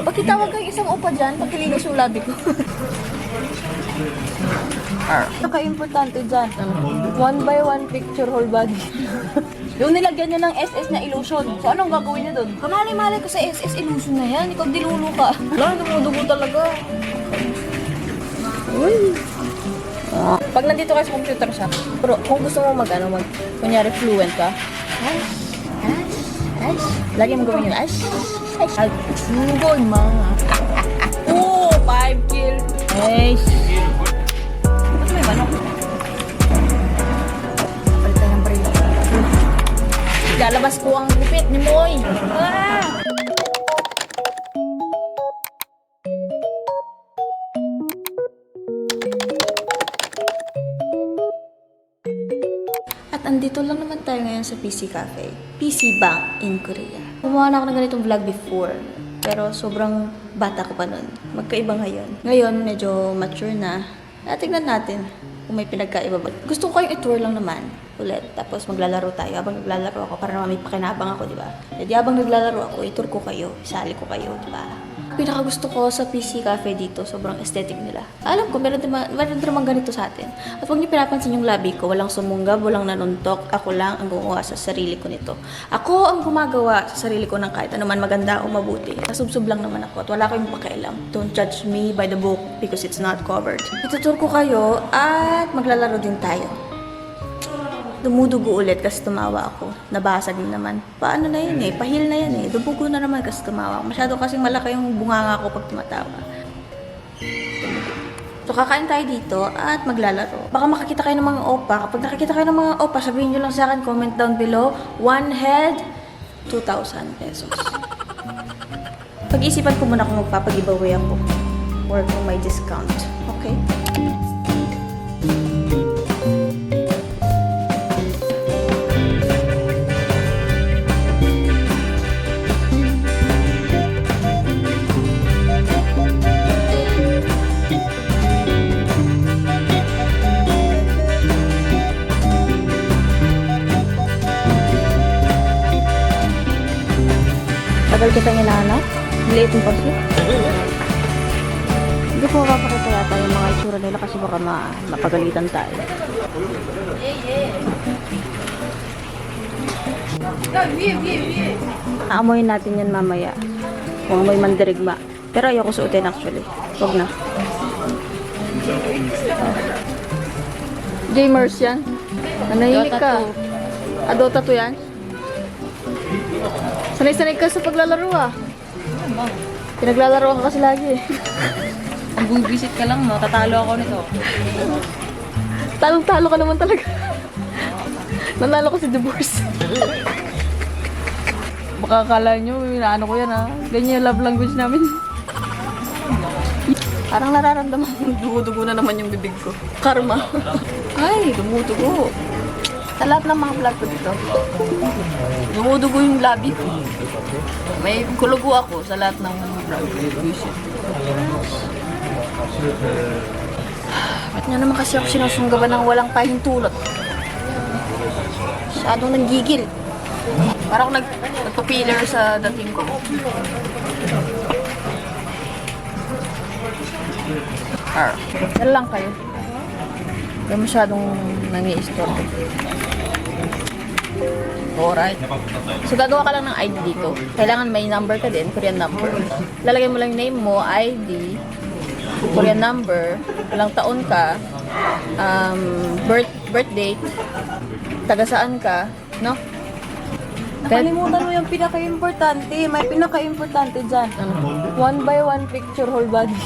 Pakitawag kang isang upa dyan, pagkililos yung labi ko. Naka-importante dyan. 1 by 1 picture whole body. Yung nilagyan niya ng SS na illusion. So, anong gagawin niya doon? Kamali-mali ko sa SS illusion na yan. Ikaw dilulo ka. Wala, dumudugo talaga. Uy. Pag nandito ka sa computer shop, pero kung gusto mo kunyari fluent ka, lagi mo gawin yun, good mga. Oh, 5 kill. Nice. Ba't may manok? Palitan ng baril. Lalabas ko ang gupit ni Moy. At andito lang naman tayo ngayon sa PC Cafe. PC Bank in Korea. Gumawa na ako ng ganitong vlog before. Pero sobrang bata ko pa nun. Magkaiba ngayon. Ngayon, medyo mature na. Tingnan natin kung may pinagkaiba ba. Gusto ko kayong i-tour lang naman ulit. Tapos maglalaro tayo. Habang naglalaro ako, para naman may pakinabang ako, di ba? Di habang naglalaro ako, i-tour ko kayo. Isali ko kayo, di ba? Pinaka gusto ko sa PC Cafe dito, sobrang aesthetic nila. Alam ko, meron naman ganito sa atin. At huwag niyo pinapansin yung labi ko, walang sumunggab, walang nanuntok. Ako lang ang gumawa sa sarili ko nito. Ako ang gumagawa sa sarili ko ng kahit anuman maganda o mabuti. Kasubsob lang naman ako at wala kayong pakialam. Don't judge me by the book because it's not covered. Itutur ko kayo at maglalaro din tayo. Dumudugo ulit kasi tumawa ako. Nabasag na naman. Paano na yun eh? Pahil na yan eh. Dumugo na naman kasi tumawa ako. Masyado kasing malaki yung bunganga ko pag tumatawa. So kakain tayo dito at maglalaro. Baka makakita kayo ng mga opa. Kapag nakikita kayo ng mga opa, sabihin nyo lang sa akin, comment down below. One head, 2,000 pesos. Pag-iisipan ko muna kung magpapag-giveaway ako. Or kung may discount. Okay? Tagal kita hinahanap? Late mo kasi? Hindi ko mapapakita yata yung mga itsura nila kasi baka mapagalitan tayo. Aamoyin natin yan mamaya. Kung amoy mandirigma. Pero ayoko suotin actually. Huwag na. Gamers yan. Nanahimik ka. Dota 2 yan? Sanay-sanay ka sa paglalaro ah. Pinaglalaro ka kasi lagi eh. Ang bubisit ka lang, no? Tatalo ako nito. Talong-talo ka naman talaga. Nanalo ko si Divorce. Baka akala nyo, inaano ko yan ah. Ganyan yung love language namin. Parang nararamdaman ko, dugo-dugo na naman yung bibig ko. Karma. Ay, dumudugo. Sa lahat ng mga vlog ko dito, dumudugo yung labi ko. May kulugo ako sa lahat ng mga vlog ko. Ba't nga naman kasi ako sinusunggaban ng walang pahintulot? Masyadong nanggigil. Parang nagpa-pillar sa dating ko. Yan lang kayo. Kaya masyadong nangi-store. Alright. So, gagawa ka lang ng ID dito. Kailangan may number ka din, Korean number. Lalagay mo lang name mo, ID, Korean number, ilang taon ka, birth date, taga saan ka, no? Nakalimutan mo yung pinaka-importante. May pinaka-importante dyan. 1 by 1 picture whole body.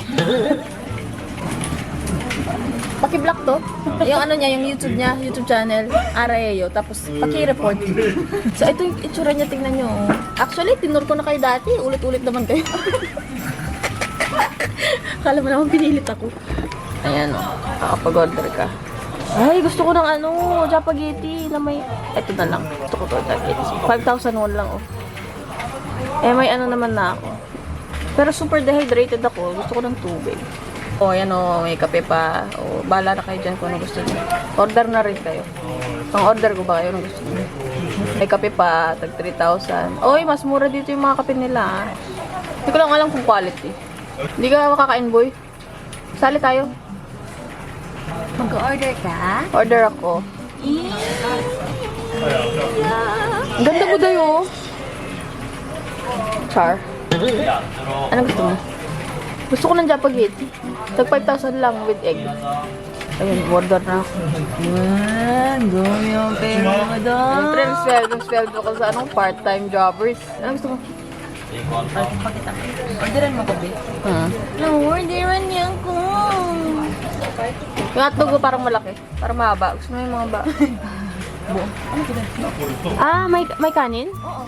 Paki-block to. Yung ano niya, yung YouTube niya, YouTube channel, Araeyo. Tapos, paki-report. So, ito yung itsura niya, tingnan nyo. Actually, tinur ko na kayo dati. Ulit-ulit naman kayo. Kala mo naman pinilit ako. Ayan o. Kakapag-order ka. Ay, gusto ko ng ano, Japageti na may... Ito na lang. Gusto ko to, Japageti. 5,000 won lang, oh. Eh, may ano naman na ako. Pero super dehydrated ako. Gusto ko ng tubig. Oh, ayan oh, may kape pa. Oh, bahala na kayo dyan kung ano gusto niyo. Order na rin kayo. Pang-order ko ba kayo ano gusto niyo? May kape pa, tag 3,000. Oy, mas mura dito yung mga kape nila. Hindi ko lang alam kung quality. Hindi ka makakain, boy. Sali tayo. Mag-order ka? Order ako. Ang ganda mo dayo. Char. Ano gusto mo? Gusto ko ng Japaghetti. Tag 5,000 lang with egg. Ayun, order na ako. Dumi yung pera mo doon. Siyempre, sweldo ko sa anong part-time jobbers. Ano gusto mo? Orderan mo gabi. Orderan niya ako. Yung hotdog ko parang malaki. Parang mahaba. Gusto mo yung mga ba? May kanin? Oo.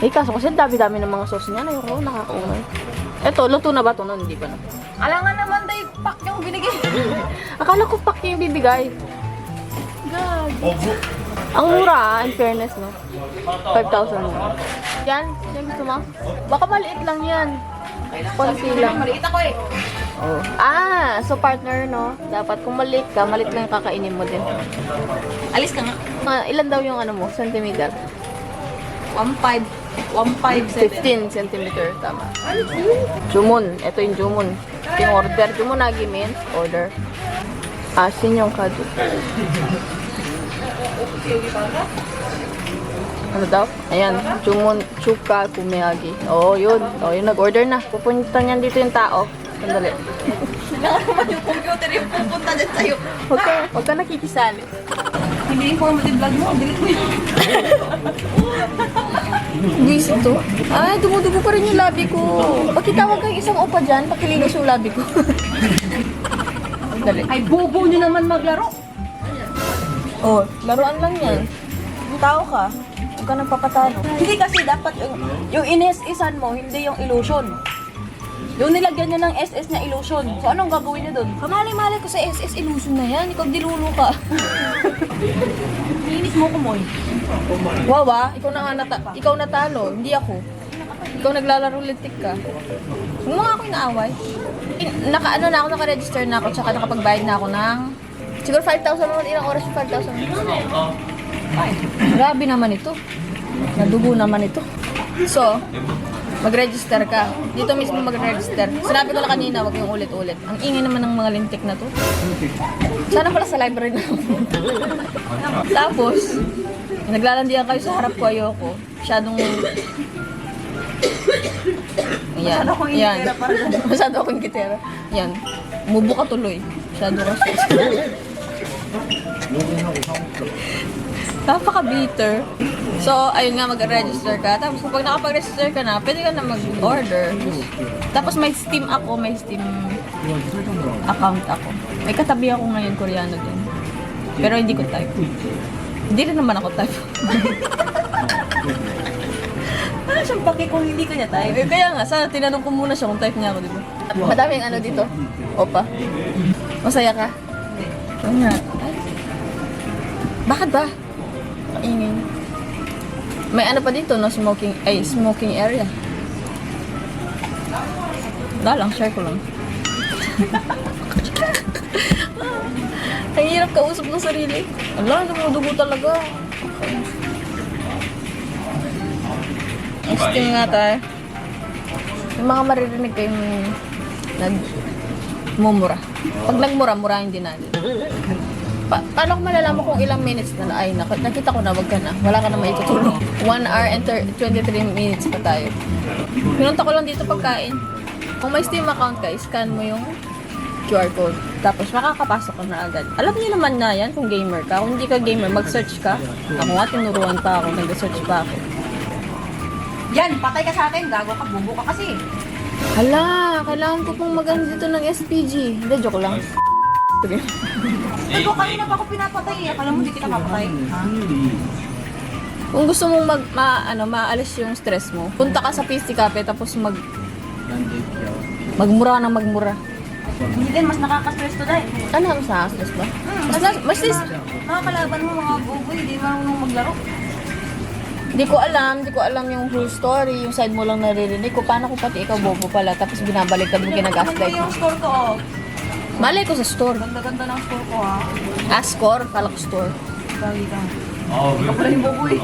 Eh, kaso kasi dami-dami ng mga sauce niya. Ayoko, nakakaunay. Eto, luto na ba ito? No, hindi pa na. Alangan naman tayo pack yung binigay. Akala ko pack yung bibigay. God. Ang mura, in fairness, no? 5,000 mo. Yan? Yan gusto mo? Baka maliit lang yan. Konti lang. Maliit ako eh. Oh. So partner, no? Dapat kung maliit ka, maliit lang yung kakainin mo din. Alis ka nga. Ilan daw yung ano mo? Centimeter? 1.5 15 centimeter, tama. Jumon. Ito yung Jumon. Ito yung order. Jumon nagi means order. Asin yung kado. Ano daw? Ayan. Jumon chuka kumeyagi. Yun. Yun. Nag-order na. Pupunta niyan dito yung tao. Sandali. Kailangan naman yung computer yung pupunta dyan sa'yo. Huwag ka nakikisali. Hindi informative vlog mo. Delete mo yun. Buisit to. Dumudugo pa rin yung labi ko. Pag itawag kang isang opa dyan, pakilinis yung labi ko. Dali. Ay, bobo nyo naman maglaro. Laruan lang yan. Tao ka. Huwag ka nagpapatalo. Hindi kasi dapat yung ines-isan mo, hindi yung illusion. Yung nilagyan nyo ng SS na illusion. So, anong gagawin nyo dun? Kamali-mali ko sa SS illusion na yan. Ikaw dilulo ka. Inis mo kumoy. Wow ikaw natalo. Hindi ako. Ikaw naglalaro lintik ka. Huwag mo nga ako inaaway. Naka-register na ako, tsaka nakapagbayad na ako ng siguro 5,000 naman. Ilang oras yung 5,000? Grabe naman ito. Nadugo naman ito. So, mag-register ka. Dito mismo mag-register. Sinabi ko na kanina, wag yung ulit-ulit. Ang ingay naman ng mga lintik na to. Sana pala sa library na ako. Tapos, naglalandian kayo sa harap ko, ayoko. Masyadong... Ayan. Masyado akong gitera. Yan. Mubo ka tuloy. Masyado ka napaka-bitter. So, ayun nga, mag-register ka. Tapos, kapag nakapag-register ka na, pwede ka na mag-order. Tapos, may Steam ako. May Steam account ako. May katabi ako ngayon, Koreano din. Pero hindi ko type. Hindi rin naman ako type. Ano siyang paki kung hindi ka niya tayo? Kaya nga, sana tinanong ko muna siya kung type niya ako, di ba? Madaming ano dito. Opa. Masaya ka? Oo nga. Bakit ba? Ingay. May ano pa dito, no? Smoking area. Wala lang, share ko lang. Ang hirap kausap ng sarili. Ala, dumudugo talaga. Steam nga tayo. Yung mga maririnig kayong nagmumura. Pag nagmura, murahin din natin. Paano ko malalaman kung ilang minutes na ay nakita ko na, wag ka na. Wala ka na may tutulong. 1 hour and 23 minutes pa tayo. Pinunta ko lang dito pagkain. Kung may Steam account ka, scan mo yung QR code. Tapos makakapasok ka na agad. Alam niyo naman na yan kung gamer ka. Kung hindi ka gamer, mag-search ka. Ako nga, tinuruan pa ako. Nag-search pa ako. Yan, patay ka sa akin. Gago ka, bubo ka kasi. Hala, kailangan ko pong mag dito ng SPG. Hindi, joke lang. Sige. Ito, kanina pa ako pinapatay eh. Akala mo hindi kita papatay. Kung gusto mong maalis yung stress mo, punta ka sa PC Cafe tapos magmura ng magmura. Hindi din, mas nakaka-stress to dahil. Ano mas nakaka-stress ba? Mas Nakakalaban mo mga buboy, hindi marunong maglaro. Di ko alam yung whole story, yung side mo lang naririnig ko. Paano kung pati ikaw bobo pala, tapos binabalik ka mo ginagaslight Ano mo. yung score ko, oh. Malay ko sa store. Ganda-ganda ng score ko, ha. Score? Kala ko store. Bagi ka. Ikaw pala yung buboy.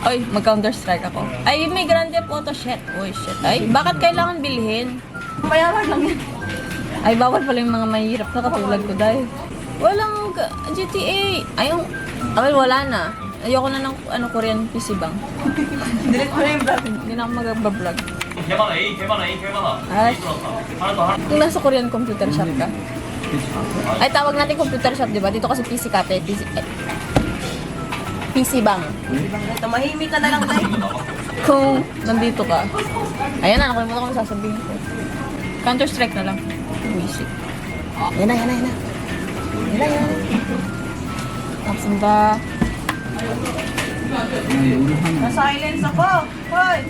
Ay, mag-Counter-Strike ako. Ay, may Grand Theft Auto. Shit. Uy, shit. Ay, bakit kailangan bilhin? Mayaman lang yan. Ay, bawal pala yung mga mahirap na katulad ko dahil. Walang GTA. Ayong, ay, wala na. Ayoko na ng Korean PC bang. Delete mo na yung vlog. Hindi na ako mag-vlog. 개만 A, 개만 A, 개만 A. Ay, 하나 더, 하나. kung nasa Korean computer shop ka. Ay, tawag natin computer shop, di ba? Dito kasi PC Cafe. PC bang. Tumahimik ka na lang tayo. Kung nandito ka. Ayan na, nakalimutan ko na sasabihin ko. Counter-Strike na lang. Basic. Yan na. Tapos ba? Na-silence ako. Hoy.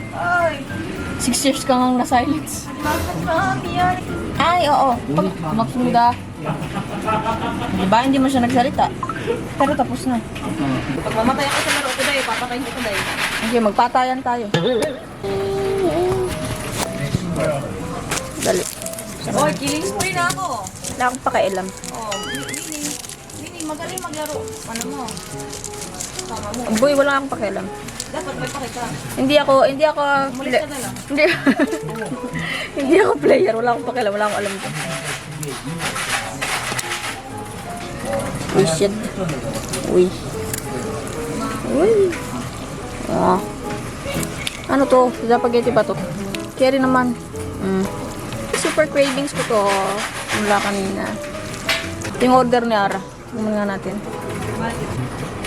6 years ka ngang na-silence. Bakit ba? Yan. Ay, oo. Pag magsunda. Diba, hindi mo siya nagsalita. Pero tapos na. Pag mamatay ako sa laro ko dahil, papatayin ko dahil. Okay, magpatayan tayo. Dali. Hoy, killing spree na ako. Wala akong pakialam. Oh, Nini, magaling maglaro. Ano mo? Tama mo. Boy, wala akong pakialam. Dapat may pakita. Hindi ako Umalis ka na lang. Hindi. Hindi ako player, wala akong pakialam, wala akong alam ko. Uy, shit. Uy. Ah. Ano to? Spaghetti ba to? Carry naman. Super cravings ko to. Mula kanina. Ito yung order ni Ara. Naman nga natin.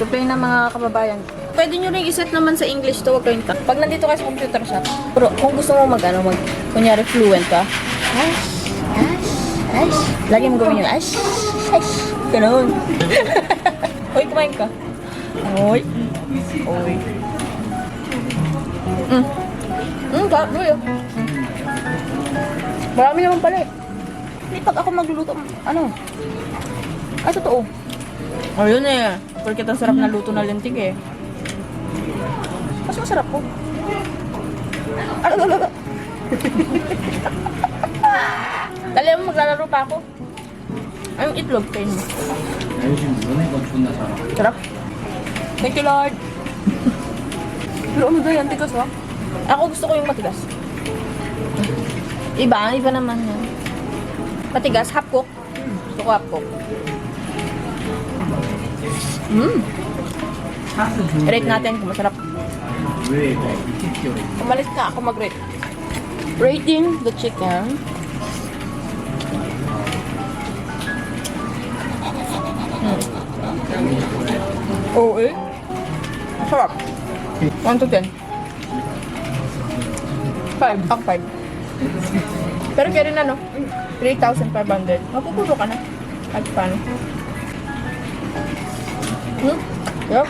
Supply na mga kababayan. Pwede nyo rin iset naman sa English to, wag kayong tak. Pag nandito kayo sa computer shop, pero kung gusto mo kunyari fluent ka, ash, lagi mo gawin yung ash, ganun. Hoy, kumain ka. Hoy. Boy, oh. Marami naman pala eh. Hindi pag ako magluluto, totoo. Ayun eh. Porque ang sarap na luto na lentig eh. Mas masarap po. Dali mo, maglalaro pa ako. Ay, yung itlog kayo mo. Sarap. Thank you, Lord. Pero ano ba yan? Tigas ba? Ako gusto ko yung matigas. Iba naman yan. Matigas, half cook. Gusto ko half cook. Rate natin kung masarap. Umalis ka, ako mag-rate. Rating the chicken. Oh, eh? Sarap. 1 to 10. 5. Ang 5. Pero kaya rin 3,500. Mapupuro ka na. At paano? Yeah.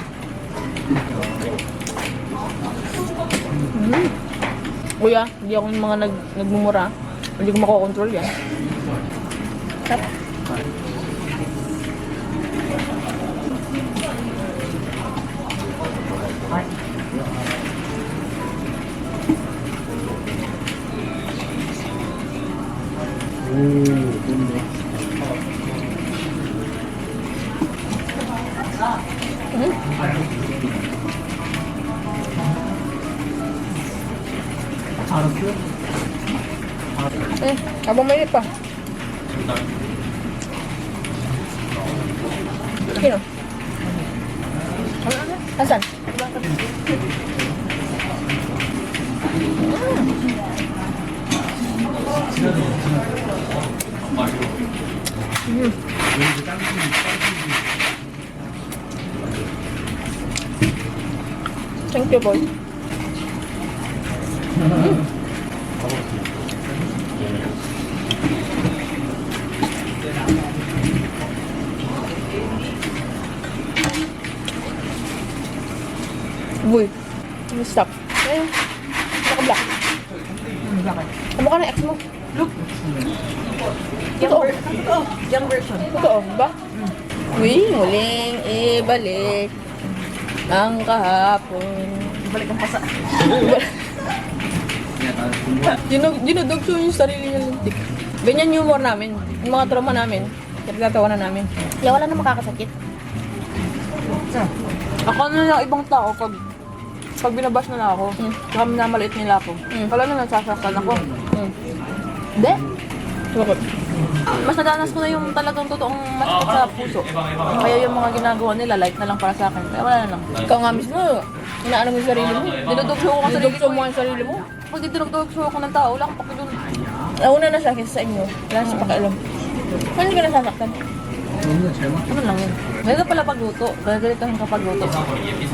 Kuya, hindi ako yung mga nagmumura. Hindi ko makokontrol yan. Sarap. Habang mainit pa. Sino? Asan? Thank you, boy. Boy, stop. Ayun. Naka-black. Ano ka na ex mo? Look. Totoo. Young version. Totoo, ba? Uy, muling ibalik ang kahapon. Balik ang pasa. Dinudog ko yung sarili niya lintik. Ganyan yung humor namin. Yung mga trauma namin. Nagtatawa na namin. Kaya wala na makakasakit. Ako na lang ibang tao pag pag binabash nila ako, saka minamaliit nila ako, wala na nasasaktan ako. Hindi. Bakit? Mas nadanas ko na yung talagang totoong masakit sa puso. Kaya yung mga ginagawa nila, light na lang para sa akin. Kaya wala na lang. Ikaw nga mismo, inaano mo yung sarili mo. Dinudugso ko ang sarili ko. Mo ang sarili mo. Pag dinudugso ko ng tao, wala kang pakilun. Nauna na sa akin sa inyo. Wala sa pakialam. Paano ka nasasaktan? Ano lang yun? Ganito pala pagluto. Gagalitahin ka pagluto.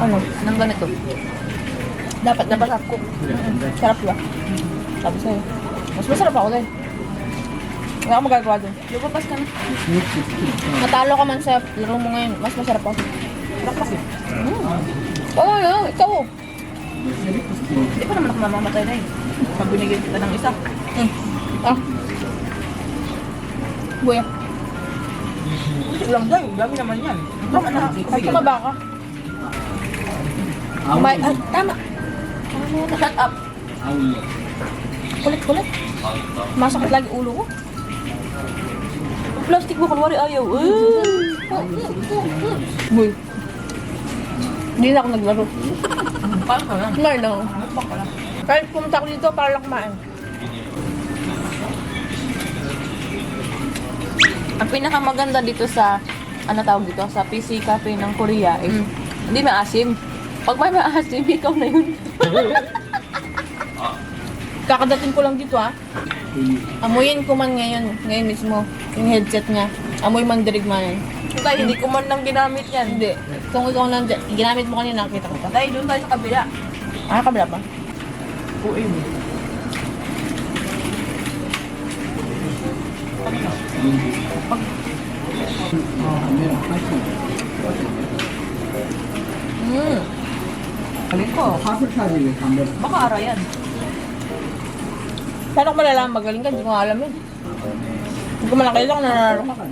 Ano? Nang ganito. Dapat nabasap ko. Sarap ba? Sabi sa'yo. Mas masarap ako dahil. Wala ka magagawa dun. Lupapas ka na. Natalo ka man sa laro mo ngayon. Mas masarap ako. Lakpak eh. Oo, yun. Ikaw. Hindi pa naman ako mamamatay na eh. Pag binigyan kita ng isa. Ah. Buya. Ulang daw. Dami naman yan. Baka na. Ay, ka baka. Tama. Shut up. Kulit. Masakit lagi ulo ko. Plastic mo, kunwari ayaw. Boy. Hindi na ako naglaro. Paano ka lang? Smile lang. Kahit pumunta ako dito para lang kumain. Ang pinakamaganda dito sa, ano tawag dito, sa PC Cafe ng Korea is, hindi maasim. Pag may maasim, ikaw na yun. Kakadating ko lang dito amuyin ko man ngayon mismo, yung headset niya. Amoy mandirigma yan. Tay, hindi ko man lang ginamit yan. Hindi. Kung ikaw lang ginamit mo kanina, nakita ko pa. Tay, doon tayo sa kabila. Kabila pa? Uy. Halin ko. Baka ara yan. Paano ko malalaman magaling ka? Hindi ko alam yun. Hindi ko malakita kung nananaro ka.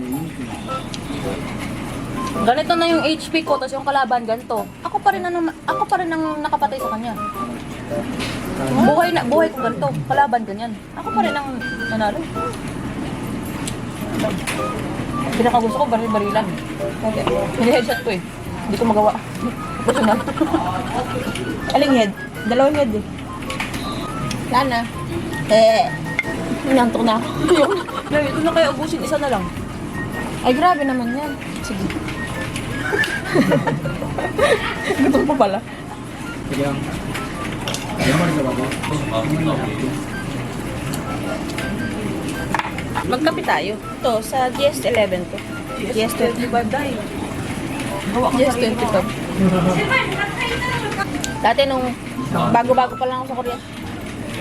Ganito na yung HP ko, tapos yung kalaban ganito. Ako pa rin ang nakapatay sa kanya. Buhay ko ganito, kalaban ganyan. Ako pa rin ang nanalo. Pinakagusto ko, baril-barilan. Hini-headshot ko eh. Hindi ko magawa. Personal. Aling head? Dalawang head eh. Lana. Nantok na ako. Ito na kaya ubusin, isa na lang. Ay, grabe naman yan. Sige. Gutom pa pala. Magkape tayo. Ito, sa GS11 to. GS25 dahil. GS25. Dati nung bago-bago pa lang ako sa Korea,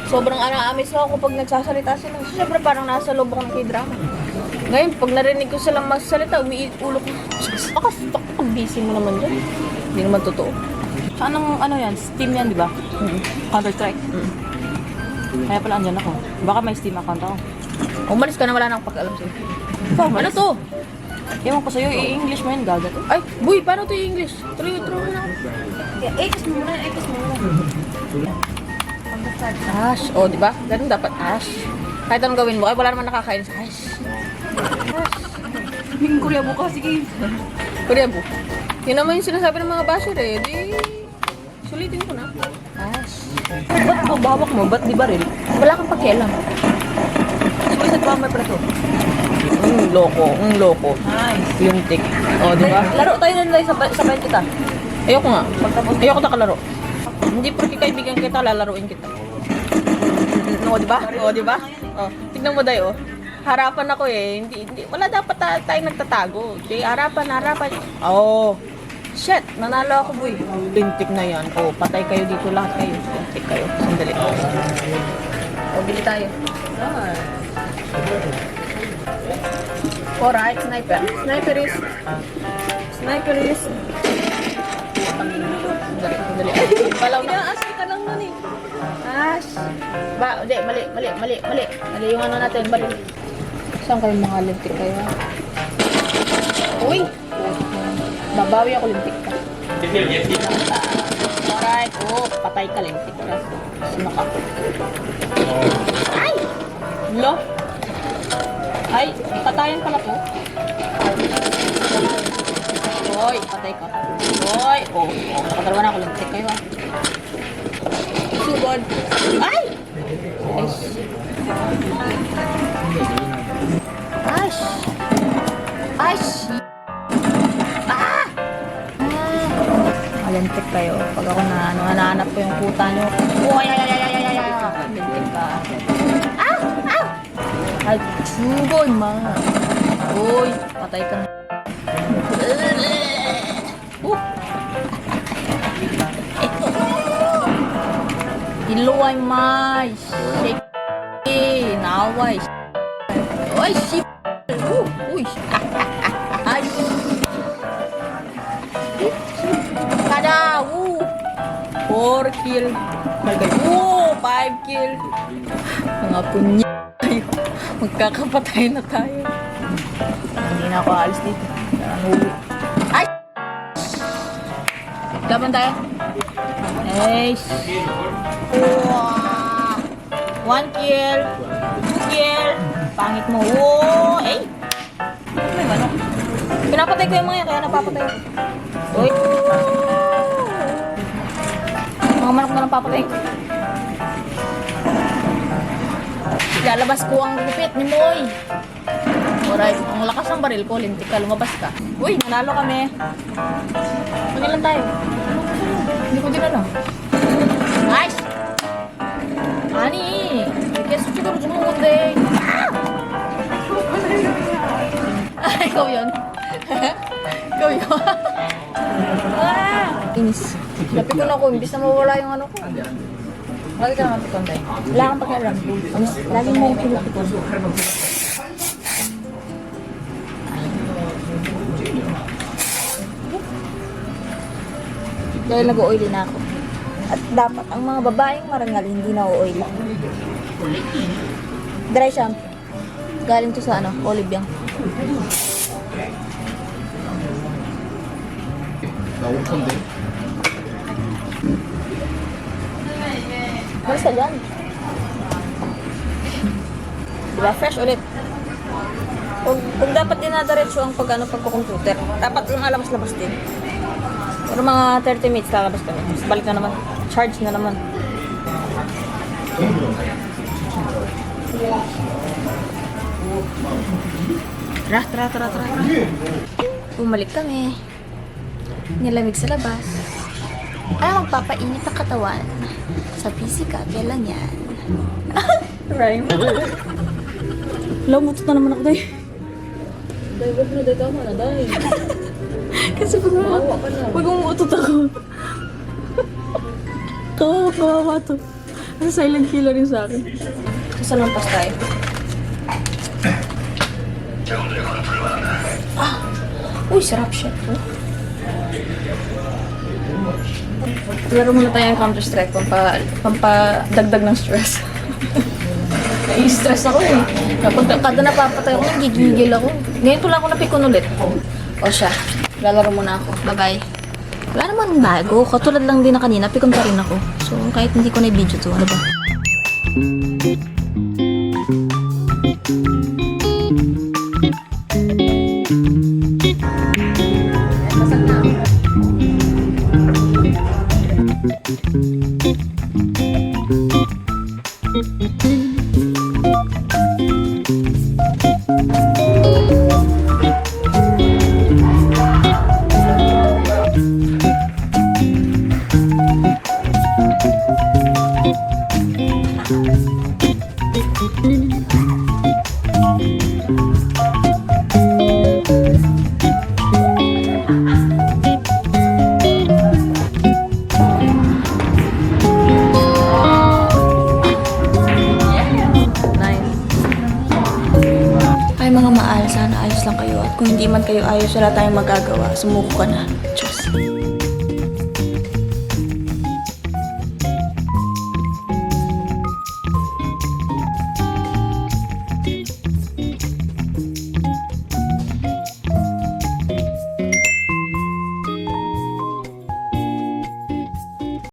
sobrang amis ako pag nagsasalita sila. Siyempre parang nasa loob ako ng K-drama. Ngayon, pag narinig ko silang magsalita, umiit ulo ko. Stuck ang busy mo naman dyan. Hindi naman totoo. Anong ano yan? Steam yan, di ba? Counter-Strike. Kaya pala andyan ako. Baka may Steam account ako. Umalis ka na, wala na akong pakialam sa'yo. Ano to? Ewan ko sa'yo, i-English mo yun, gaga to. Ay, boy, paano to i-English? Tuloy mo na ako. Ekas mo muna. Ash. O, di ba? Ganun dapat ash. Kahit anong gawin mo, ay wala naman nakakain sa ash. Yung Korea buka, sige. Korea buka. Yun naman yung sinasabi ng mga basher eh. Di, sulitin ko na. Ash. Ba't ito bawak mo? Ba't di baril? Wala kang pakialam. Sulit sa pamay pala to. Loko. Nice. Lintik. O, di ba? Laro tayo na sabayin kita. Ayoko nga. Ayoko nakalaro. Hindi porque kaibigan kita, lalaruin kita. O, di ba? Tignan mo dayo. Harapan ako eh. Hindi, wala dapat tayong nagtatago. Okay, harapan. Oh. Shit, nanalo ako, boy. Lintik na yan. Oh, patay kayo dito lahat kayo. Lintik kayo. Sandali. O, bili tayo. Alright, sniper. Sniper is... Sandali. Palaw na. Ash, ka lang nun eh. Ash. Mali yung ano natin, bali. Saan kayo mga lintik kayo? Uy! Babawi ako, lintik ka. Alright. Oh, patay ka, lintik ka. Sino ka? Ay! Lo? Ay, patayan pala po. Hoy, patay ka. Hoy! Oh, nakadalawa na ako, lintik kayo agad. Ay! Ash! Ash! Ah! Malintik kayo. Pag ako hanahanap ko yung kuta nyo. Uy, ay! Malintik ka. Ah! Ah! Ay, sugoy, mga. Uy, patay ka na. Iluway, may. Shake. Naway. Uy, shit. Uy. Ay. Kada. 4 kill. 5 kill. Mga punya. Magkakapatay na tayo. Hindi na ako alis dito. Ay! Laban tayo. Ay! Wow! 1 kill. 2 kill. Pangit mo. Oh! Ay! May manok. Pinapatay ko yung mga yan, kaya napapatay ko. Uy! Mga manok na napapatay ko. Lalabas ko ang gupit ni Moy. Alright, ang lakas ng baril ko, lintik ka, lumabas ka. Uy, nanalo kami. Magilan tayo. Hindi ko din ano. Nice! Ani! Kasi siguro sumunod eh. Ay, ikaw yun. Ikaw yun. Inis. Lapit ko na ako, imbis na mawala yung ano ko. Lagi ka naman pikon tayo. Wala kang pakialam. Lagi mo yung pinupikon. Dahil nag-oily na ako. At dapat ang mga babaeng marangal hindi na oily. Dry shampoo. Galing to sa olive yang. Basta dyan. Diba? Fresh ulit. Kung dapat dinadaretso ang pagko-computer, dapat yung alabas-labas din. Pero mga 30 minutes lalabas kami. Balik na naman. Charge na naman. Tara. Bumalik kami. Nilamig sa labas. Ang magpapainit ang katawan. Sa PC cafe lang yan. Rhyme. Lamutot na naman ako dahil. Dahil wag na, dahil tama na, dahil. Kasi pag umuutot ako. Kawawa to. Kasi silent killer yun sa akin. Sasampas tayo. Uy, sarap siya to. Laro muna tayo ng Counter-Strike pampadagdag ng stress. Nai-stress ako eh. Kapag kada napapatay ako, nagigigil ako. Ngayon ko lang ako napikon ulit. O siya, lalaro muna ako. Bye-bye. Wala naman bago. Katulad lang din na kanina, pikon pa rin ako. So, kahit hindi ko na-video to, ano ba? Masag na. Ay mga maal, sana ayos lang kayo. At kung hindi man kayo ayos, wala tayong magagawa. Sumuko ka na. Diyos.